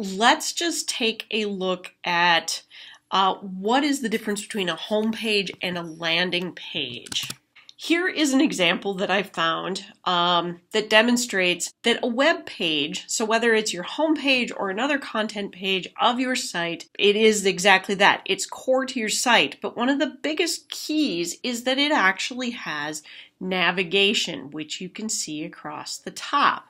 let's just take a look at what is the difference between a home page and a landing page. Here is an example that I found that demonstrates that a web page, so whether it's your home page or another content page of your site, it is exactly that. It's core to your site, but one of the biggest keys is that it actually has navigation, which you can see across the top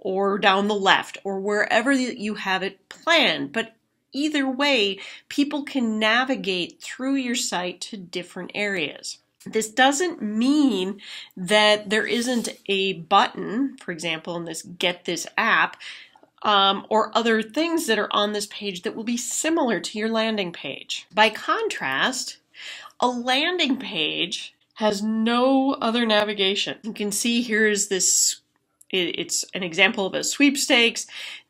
or down the left or wherever you have it planned. But either way, people can navigate through your site to different areas. This doesn't mean that there isn't a button, for example, in this Get This app, or other things that are on this page that will be similar to your landing page. By contrast, a landing page has no other navigation. You can see here is this, it's an example of a sweepstakes.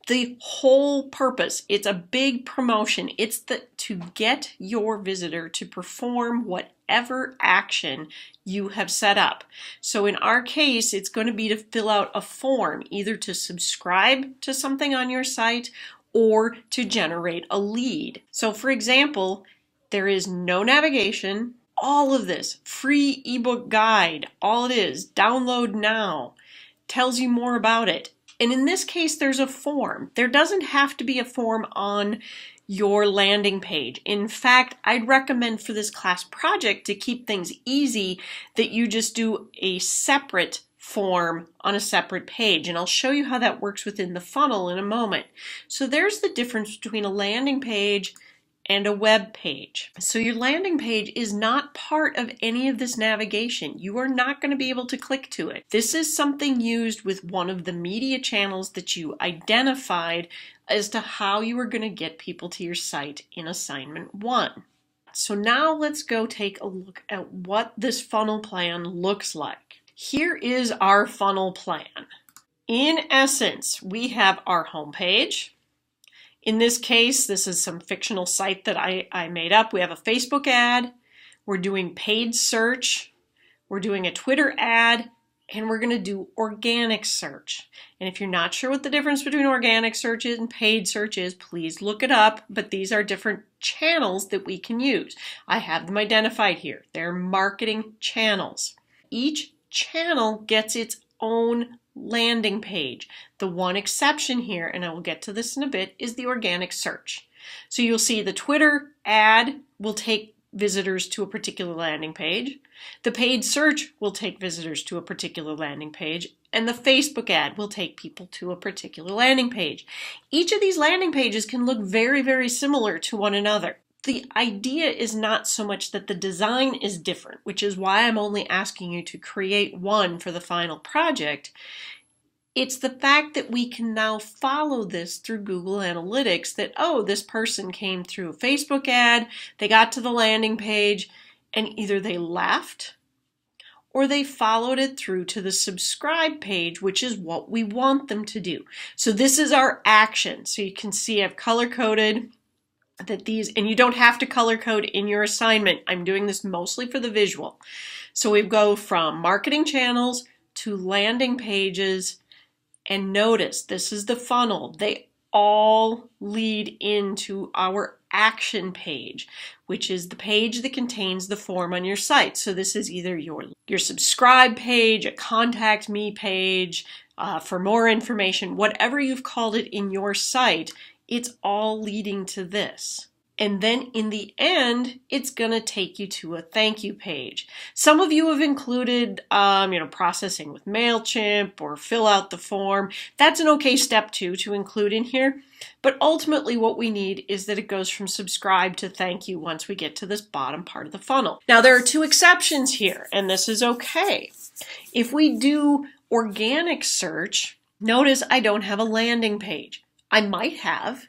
The whole purpose, it's a big promotion. It's to get your visitor to perform whatever action you have set up. So in our case, it's going to be to fill out a form, either to subscribe to something on your site or to generate a lead. So for example, there is no navigation. All of this free ebook guide, all it is, download now, tells you more about it. And in this case, there's a form. There doesn't have to be a form on your landing page. In fact, I'd recommend for this class project to keep things easy that you just do a separate form on a separate page. And I'll show you how that works within the funnel in a moment. So there's the difference between a landing page and a web page. So your landing page is not part of any of this navigation. You are not going to be able to click to it. This is something used with one of the media channels that you identified as to how you are going to get people to your site in assignment 1. So now let's go take a look at what this funnel plan looks like. Here is our funnel plan. In essence, we have our home page. In this case, this is some fictional site that I made up. We have a Facebook ad, we're doing paid search, we're doing a Twitter ad, and we're going to do organic search. And if you're not sure what the difference between organic search and paid search is, please look it up, but these are different channels that we can use. I have them identified here. They're marketing channels. Each channel gets its own landing page. The one exception here, and I will get to this in a bit, is the organic search. So you'll see the Twitter ad will take visitors to a particular landing page. The paid search will take visitors to a particular landing page. And the Facebook ad will take people to a particular landing page. Each of these landing pages can look very, very similar to one another. The idea is not so much that the design is different, which is why I'm only asking you to create one for the final project. It's the fact that we can now follow this through Google Analytics that, oh, this person came through a Facebook ad, they got to the landing page, and either they left or they followed it through to the subscribe page, which is what we want them to do. So this is our action. So you can see I've color-coded that these, and you don't have to color code in your assignment. I'm doing this mostly for the visual. So we go from marketing channels to landing pages, and notice this is the funnel. They all lead into our action page, which is the page that contains the form on your site. So this is either your subscribe page, a contact me page, for more information, whatever you've called it in your site. It's all leading to this. And then in the end, it's going to take you to a thank you page. Some of you have included, processing with MailChimp or fill out the form. That's an okay step to include in here. But ultimately what we need is that it goes from subscribe to thank you once we get to this bottom part of the funnel. Now there are two exceptions here, and this is okay. If we do organic search, notice I don't have a landing page. I might have.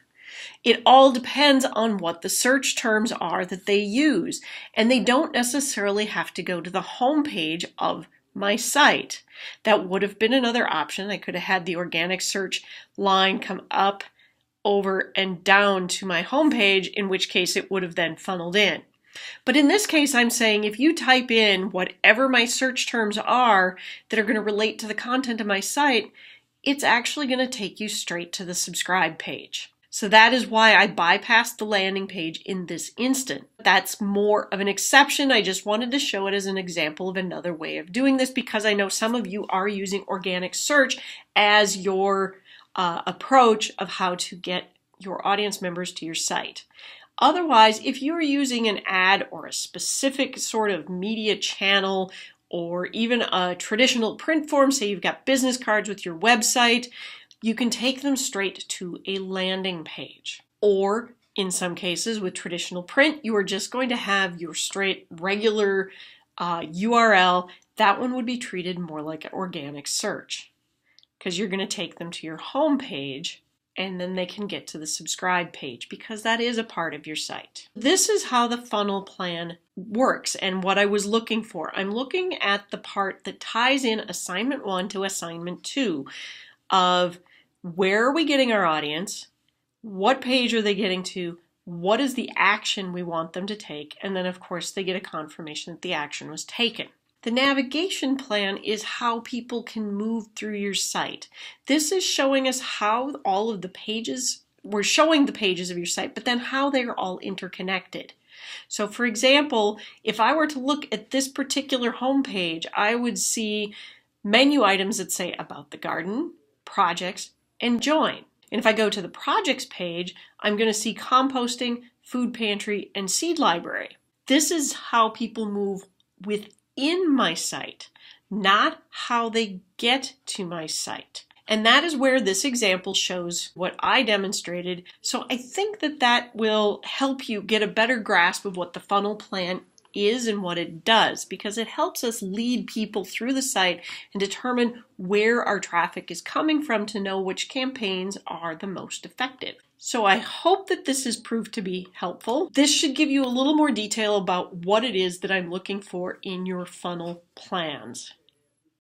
It all depends on what the search terms are that they use, and they don't necessarily have to go to the home page of my site. That would have been another option. I could have had the organic search line come up, over, and down to my home page, in which case it would have then funneled in. But in this case, I'm saying if you type in whatever my search terms are that are going to relate to the content of my site, it's actually going to take you straight to the subscribe page. So that is why I bypassed the landing page in this instant. That's more of an exception. I just wanted to show it as an example of another way of doing this because I know some of you are using organic search as your approach of how to get your audience members to your site. Otherwise, if you're using an ad or a specific sort of media channel or even a traditional print form, say you've got business cards with your website, you can take them straight to a landing page. Or in some cases with traditional print, you are just going to have your straight regular URL. That one would be treated more like an organic search because you're going to take them to your home page and then they can get to the subscribe page because that is a part of your site. This is how the funnel plan works and what I was looking for. I'm looking at the part that ties in assignment 1 to assignment 2 of where are we getting our audience, what page are they getting to, what is the action we want them to take, and then of course they get a confirmation that the action was taken. The navigation plan is how people can move through your site. This is showing us how all of the pages, we're showing the pages of your site, but then how they're all interconnected. So for example, if I were to look at this particular home page, I would see menu items that say about the garden, projects, and join. And if I go to the projects page, I'm going to see composting, food pantry, and seed library. This is how people move within my site, not how they get to my site. And that is where this example shows what I demonstrated. So I think that that will help you get a better grasp of what the funnel plan is and what it does, because it helps us lead people through the site and determine where our traffic is coming from to know which campaigns are the most effective. So I hope that this has proved to be helpful. This should give you a little more detail about what it is that I'm looking for in your funnel plans.